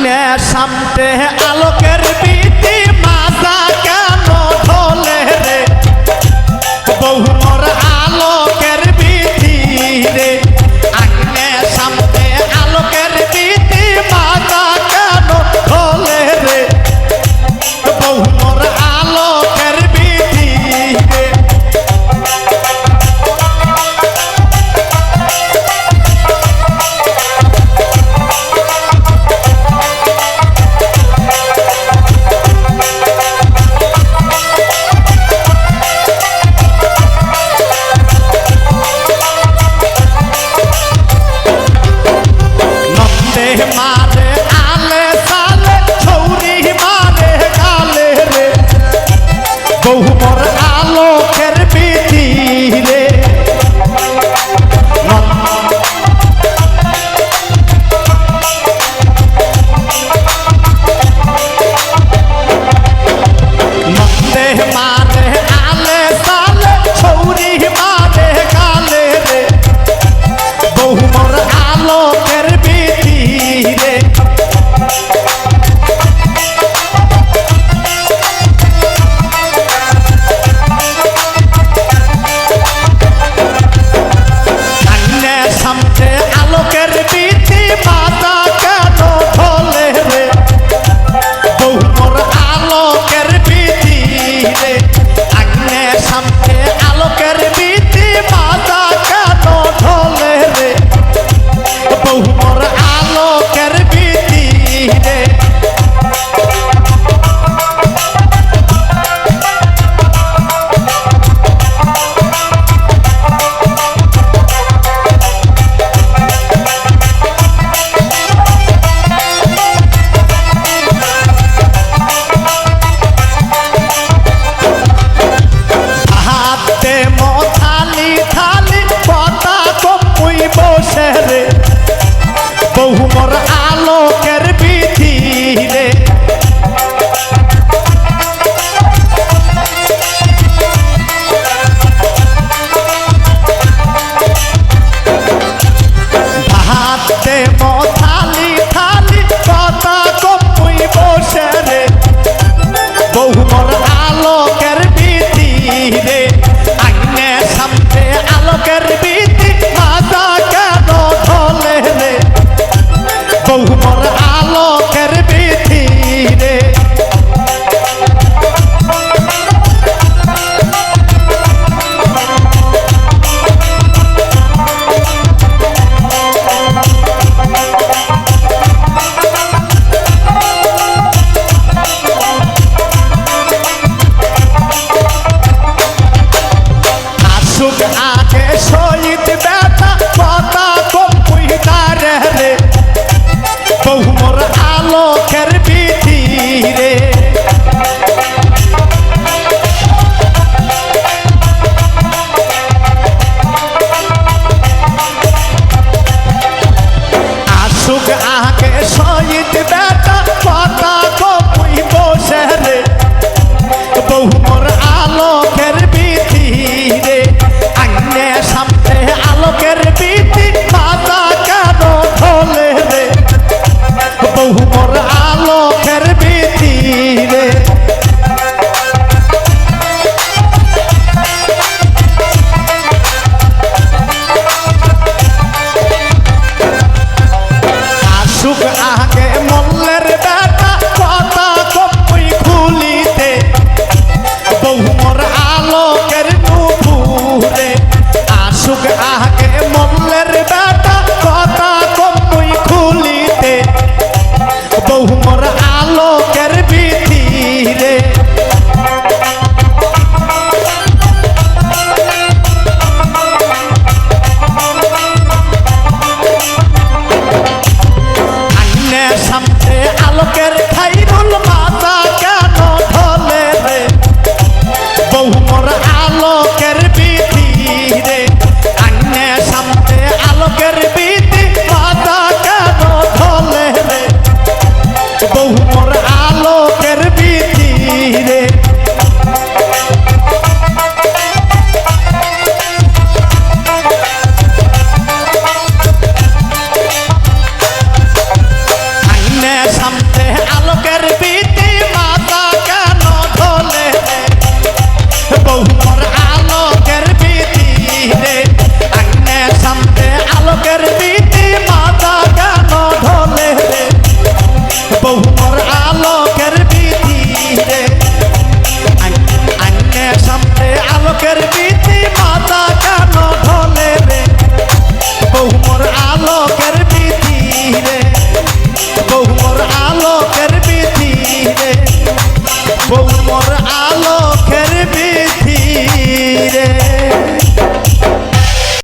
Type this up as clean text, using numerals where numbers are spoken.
আইনে সামনে আলোকের বিধি মাজা কেন ঢোলে রে বহু মোর আলোকের বিধি রে আইনে সামনে আলোকের বিধি মাজা কেন ঢোলে রে বহু মোর আলোকের বিধি রে মারে আলে সালে ছৌরি মারে গালে রে বহু মোর আলোকের বিধি রে নন্দে মারে আলে সালে ছৌরি মারে গালে রে বহু মোর আলোকের বিধি রে আইনে সামনে আলোকের বিধি মাজা কেন ঢোলে রে বহু মোর আলোকের বিধি রে আইনে সামনে আলোকের বিধি মাজা কেন ঢোলে রে বহু মোর আলোকের বিধি রে হাতে মোথালি থালি কথা কমুই বসে রে বহু মোর আলোকের বিধি রে হাতে মোথালি থালি কথা কমুই বসে রে বহু মোর আলোকের বিধি রে আইনে সামনে আলোকের বিধি মাজা কেন ঢোলে রে বহু মোর আলোকের বিধি রে আসুক আগে শহীদ বেটা কথা কমুই দারে রে বহু মোর আলোকের বিধি রে আসুক আগে শহীদ বেটা কথা কমুই বসে রে বহু মোর আলোকের বিধি রে আইনে সামনে আলোকের বিধি মাজা কেন ঢোলে রে বহু মোর আলোকের বিধি রে আসুক আগে মল্লের বেটা কথা কমুই খুলিতে বহু মোর আলোকের নুপুরে আসুক আগে মল্লের বেটা কথা কমুই খুলিতে বহু মোর আলোকের বিধি রে আইনে সামনে আলোকের খাইরুল মাজা কেন ঢোলে রে বহু মোর আলোকের বিধি রে আইনে সামনে আলোকের বিধি মাজা কেন ঢোলে রে বহু মোর আলোকের বিধি রে আইনে সামনে সামনে আলোকের বিধি